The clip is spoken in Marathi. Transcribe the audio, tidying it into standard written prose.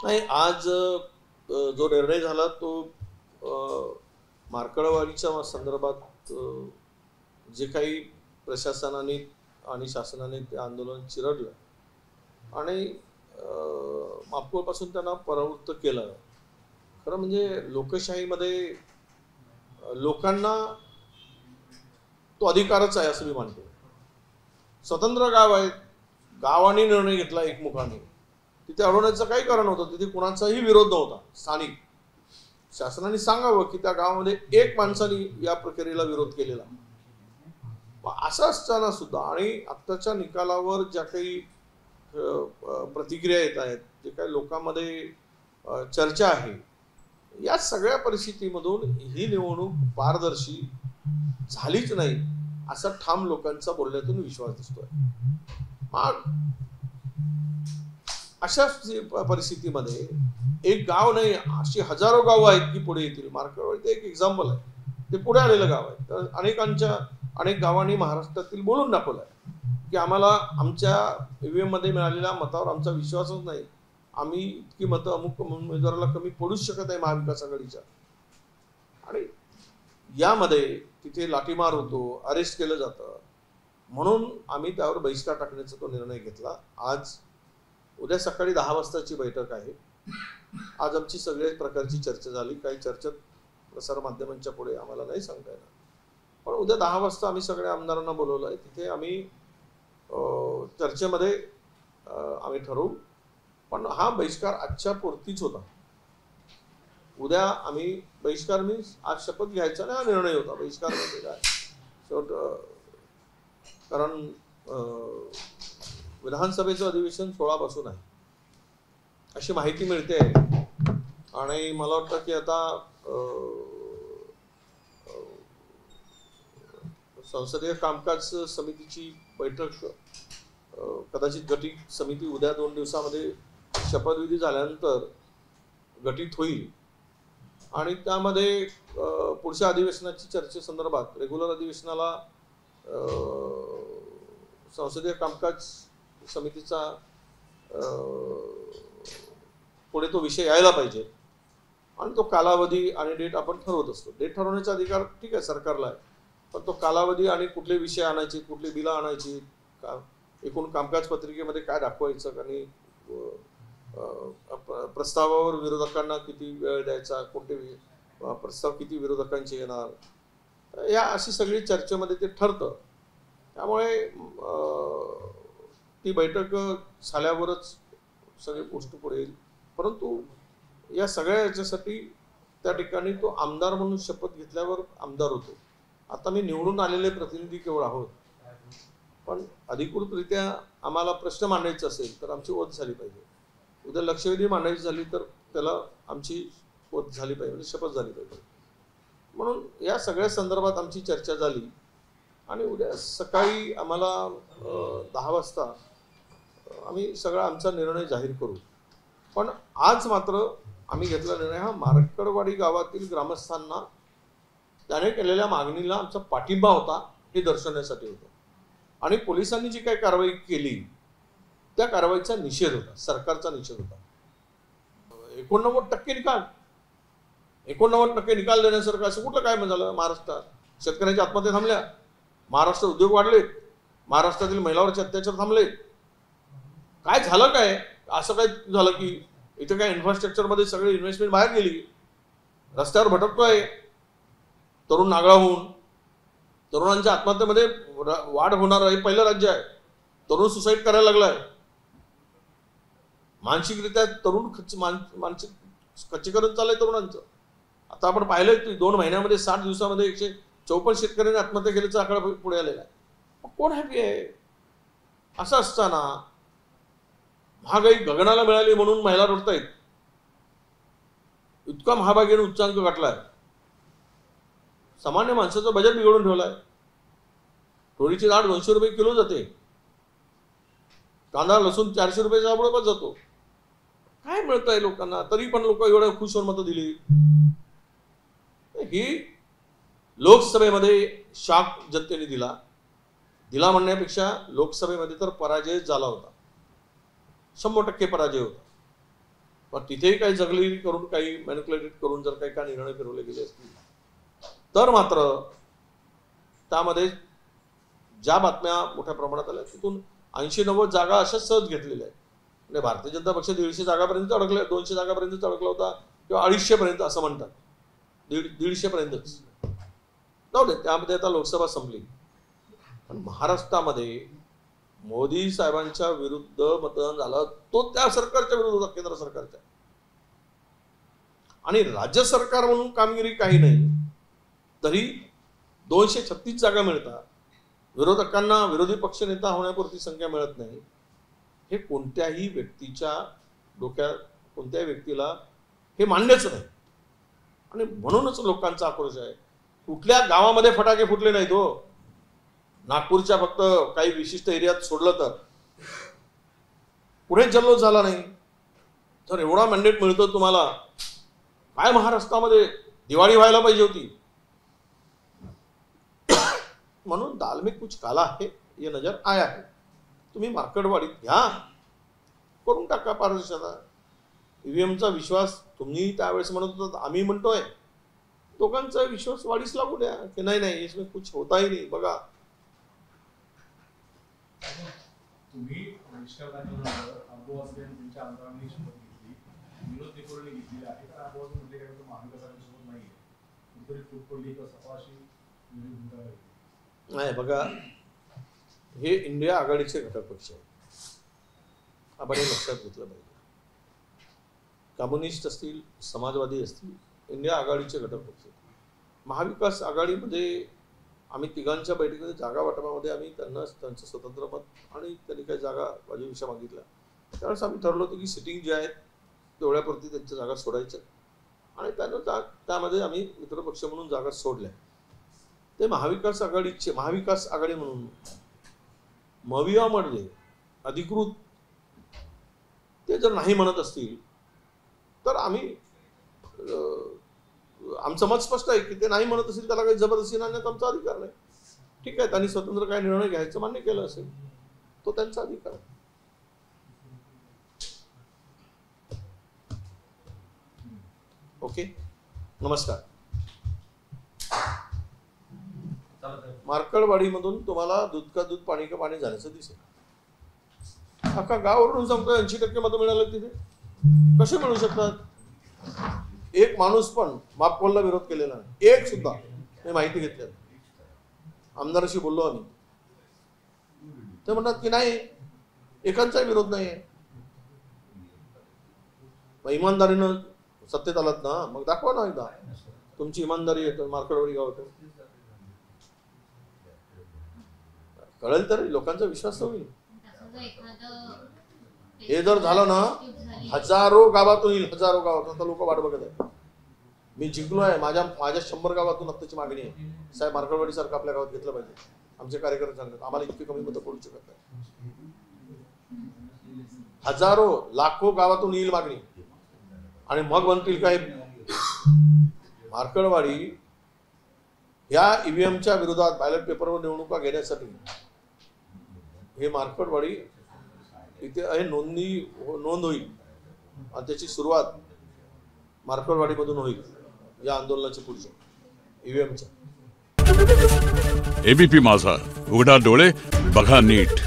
नाही, आज जो निर्णय झाला तो मार्कडवाडीच्या संदर्भात जे काही प्रशासनाने आणि शासनाने ते आंदोलन चिरडलं आणि मापकोपासून त्यांना परावृत्त केलं. खरं म्हणजे लोकशाहीमध्ये लोकांना तो अधिकारच आहे असं मी मानतो. स्वतंत्र गाव आहे, गावाने निर्णय घेतला एकमुखाने, तिथे अडवण्याचं काही कारण नव्हतं, तिथे कुणाचाही विरोध नव्हता. स्थानिक शासनाने सांगावं की त्या गावामध्ये एक माणसाने या प्रक्रियेला विरोध केलेला. असं असताना सुद्धा आणि आत्ताच्या निकालावर ज्या काही प्रतिक्रिया येत आहेत, जे काही लोकांमध्ये चर्चा आहे, या सगळ्या परिस्थितीमधून ही निवडणूक पारदर्शी झालीच नाही असा ठाम लोकांचा बोलण्यातून विश्वास दिसतोय. मग अशा परिस्थितीमध्ये एक गाव नाही, अशी हजारो गाव आहेत की पुढे येतील. मार्कडवाडी एक एक्झाम्पल आहे, ते पुढे आलेलं गाव आहे. तर अनेक गावांनी महाराष्ट्रातील बोलून दाखवलं आहे की आम्हाला आमच्या ईव्हीएम मध्ये मिळालेल्या मतावर आमचा विश्वासच नाही, आम्ही इतकी मतं अमुक उमेदवाराला कमी पडूच शकत नाही महाविकास आघाडीच्या. आणि यामध्ये तिथे लाठीमार होतो, अरेस्ट केलं जातं, म्हणून आम्ही त्यावर बहिष्कार टाकण्याचा तो निर्णय घेतला. आज उद्या सकाळी 10 वाजताची बैठक आहे. आज आमची सगळ्या प्रकारची चर्चा झाली. काही चर्चेत प्रसारमाध्यमांच्या पुढे आम्हाला नाही सांगता येणार, पण उद्या 10 वाजता आम्ही सगळ्या आमदारांना बोलवलं आहे. तिथे आम्ही चर्चेमध्ये आम्ही ठरवू. पण हा बहिष्कार आजच्या पुरतीच होता. उद्या आम्ही बहिष्कार मीन्स आज शपथ घ्यायचा नाही हा निर्णय होता. बहिष्कार म्हणजे काय शेवट, कारण विधानसभेचं अधिवेशन 16 पासून आहे अशी माहिती मिळते आणि मला वाटतं की आता संसदीय कामकाज समितीची बैठक कदाचित गटित समिती उद्या 2 दिवसामध्ये शपथविधी झाल्यानंतर गटित होईल आणि त्यामध्ये पुढच्या अधिवेशनाची चर्चेसंदर्भात रेग्युलर अधिवेशनाला संसदीय कामकाज समितीचा पुढे तो विषय यायला पाहिजे आणि तो कालावधी आणि डेट आपण ठरवत असतो. डेट ठरवण्याचा अधिकार ठीक आहे सरकारला आहे, पण तो कालावधी आणि कुठले विषय आणायचे, कुठली बिलं आणायची, एकूण कामकाज पत्रिकेमध्ये काय दाखवायचं आणि प्रस्तावावर विरोधकांना किती वेळ द्यायचा, कोणते प्रस्ताव किती विरोधकांचे येणार, या अशी सगळी चर्चेमध्ये ते ठरतं. त्यामुळे ती बैठक झाल्यावरच सगळी गोष्ट पुढे येईल. परंतु या सगळ्या याच्यासाठी त्या ठिकाणी तो आमदार म्हणून शपथ घेतल्यावर आमदार होतो. आता मी निवडून आलेले प्रतिनिधी केवळ आहोत, पण अधिकृतरित्या आम्हाला प्रश्न मांडायचा असेल तर आमची ओथ झाली पाहिजे. उद्या लक्षवेधी मांडायची झाली तर त्याला आमची ओथ झाली पाहिजे, म्हणजे शपथ झाली पाहिजे. म्हणून या सगळ्या संदर्भात आमची चर्चा झाली आणि उद्या सकाळी आम्हाला 10 वाजता आम्ही सगळा आमचा निर्णय जाहीर करू. पण आज मात्र आम्ही घेतला निर्णय हा मार्कडवाडी गावातील ग्रामस्थांना त्याने केलेल्या मागणीला आमचा पाठिंबा होता हे दर्शवण्यासाठी होतं. आणि पोलिसांनी जी काही कारवाई केली त्या कारवाईचा निषेध होता, सरकारचा निषेध होता. 89% निकाल, 89% निकाल देण्यासारखं असं कुठलं काय झालं महाराष्ट्रात? शेतकऱ्यांच्या आत्महत्या थांबल्या, महाराष्ट्रात उद्योग वाढलेत, महाराष्ट्रातील महिलांवरचे अत्याचार थांबले. काय झालं काय? असं काय झालं की इथे काय इन्फ्रास्ट्रक्चरमध्ये सगळी इन्व्हेस्टमेंट बाहेर गेली, रस्त्यावर भटकतोय तरुण नागळा होऊन, तरुणांच्या आत्महत्येमध्ये वाढ होणार आहे. पहिलं राज्य आहे. तरुण सुसाईड करायला लागलाय. मानसिकरित्या तरुण मानसिक खच्चीकरण चाललंय तरुणांचं. आता आपण पाहिलंय 2 महिन्यामध्ये 60 दिवसामध्ये 154 शेतकऱ्यांनी आत्महत्या केल्याचा आकडा पुढे आलेला आहे. कोण हॅपी आहे? असं असताना महागाई गगनाला मिळाली म्हणून महिला रडतायत. इतका महागाईने उच्चांक गाठलाय. सामान्य माणसाचं बजेट बिघडून ठेवलाय. थोडीची डाळ 200 रुपये किलो जाते, कांदा लसूण 400 रुपयाचा बरोबर जातो. काय मिळतंय लोकांना? तरी पण लोक एवढं खुश होऊन मतं दिली. ही लोकसभेमध्ये शाक जनतेने दिला म्हणण्यापेक्षा लोकसभेमध्ये तर पराजय झाला होता, 100% पराजय होता. पण तिथेही काही जगली करून काही मॅनिप्युलेट करून जर काही निर्णय फिरवले गेले असतील तर मात्र त्यामध्ये ज्या बातम्या मोठ्या प्रमाणात आल्या तिथून 80-90 जागा अशाच सहज घेतलेल्या आहेत. म्हणजे भारतीय जनता पक्ष 150 जागापर्यंत अडकले, 200 जागापर्यंत अडकला होता किंवा 250 पर्यंत असं म्हणतात, 150 पर्यंतच जाऊ दे. त्यामध्ये आता लोकसभा संपली, पण महाराष्ट्रामध्ये मोदी साहेबांच्या विरुद्ध मतदान झालं, तो त्या सरकारच्या विरुद्ध होता, केंद्र सरकारच्या. आणि राज्य सरकार म्हणून कामगिरी काही नाही तरी 236 जागा मिळतात. विरोधकांना विरोधी पक्ष नेता होण्यापुरती संख्या मिळत नाही. हे कोणत्याही व्यक्तीच्या डोक्यात, कोणत्याही व्यक्तीला हे मान्यच नाही. आणि म्हणूनच लोकांचा आक्रोश आहे. कुठल्या गावामध्ये फटाके फुटले नाहीत हो, नागपूरच्या फक्त काही विशिष्ट एरियात सोडलं तर. पुढे जल्लोष झाला नाही. तर एवढा मॅन्डेट मिळतो तुम्हाला, काय महाराष्ट्रामध्ये दिवाळी व्हायला पाहिजे होती. म्हणून दाल में कुछ काला है ये नजर आया है. तुम्ही मार्कडवाडीत घ्या, करून टाका पारदर्शकता. ईव्हीएमचा विश्वास तुम्ही त्यावेळेस म्हणत होता, आम्ही म्हणतोय लोकांचा विश्वास वाढीस लागू द्या की नाही नाही इसमें कुछ होताही नाही. बघा तुम्ही तुमच्या आमदारांनी शपथ घेतली, विनोद निकोलने घेतलेली आहे, तर अबोज म्हटले काय तर महाविकासासोबत नाहीये, कुठेतरी फूट पडली किंवा सपाशी नाही. बघा, हे इंडिया आघाडीचे घटक पक्ष आहेत, आपण हे लक्षात घेतलं पाहिजे. कम्युनिस्ट असतील, समाजवादी असतील, इंडिया आघाडीचे घटक पक्ष आहेत. महाविकास आघाडीमध्ये आम्ही तिघांच्या बैठकीमध्ये जागा वाटपामध्ये आम्ही त्यांचं स्वतंत्र मत आणि त्यांनी काही जागा वाजेविषयी मागितल्या. त्यावेळेस आम्ही ठरवलं होतं की सिटिंग जे आहेत तेवढ्यापुरती त्यांच्या जागा सोडायच्या आणि त्यामध्ये आम्ही मित्रपक्ष म्हणून जागा सोडल्या. ते महाविकास आघाडी म्हणून मवियामध्ये अधिकृत ते जर नाही म्हणत असतील तर आम्ही आमचं मत स्पष्ट आहे की ते नाही म्हणत असेल त्याला काही जबरदस्ती आणण्यात आमचा अधिकार नाही. ठीक आहे, त्यांनी स्वतंत्र काय निर्णय घ्यायचं मान्य केलं असेल, तो त्यांचा अधिकार आहे. ओके, नमस्कार. मार्कडवाडीमधून तुम्हाला दूध का दूध पाणी का पाणी झाल्याचं दिसेल. अख्खा गावावरून सांगतो 80% मतं मिळाले तिथे. कसे मिळू शकतात? एक माणूस पण मापकोलला विरोध केलेला नाही, एक सुद्धा. मी माहिती घेतली, आमदाराशी बोललो आम्ही. ते म्हणतात की नाही, एकांचाही विरोध नाही आहे. मग इमानदारीनं सत्तेत आलात ना, मग दाखवा ना एकदा तुमची इमानदारी आहे. मार्कडवाडी गावात कळेल तर लोकांचा विश्वास होईल. हे जर झालं ना, हजारो गावातून येईल, हजारो गावातून. आता लोक वाट बघत आहेत. मी जिंकलो आहे, माझ्या 100 गावातून आत्ताची मागणी आहे, साहेब मार्कडवाडी सारखं आपल्या गावात घेतलं पाहिजे. आमचे कार्यकर्ते सांगतात आम्हाला इतकी कमी मतं पडू शकत नाही. हजारो लाखो गावातून येईल मागणी आणि मग म्हणतील काय मार्कडवाडी या ईव्हीएमच्या विरोधात बॅलेट पेपरवर निवडणुका घेण्यासाठी हे मार्कडवाडी इथे आहे. नोंद होईल आणि त्याची सुरुवात मार्कडवाडीमधून होईल या आंदोलनाची पुढच्या ईव्हीएमच्या. एबीपी माझा, उघडा डोळे बघा नीट.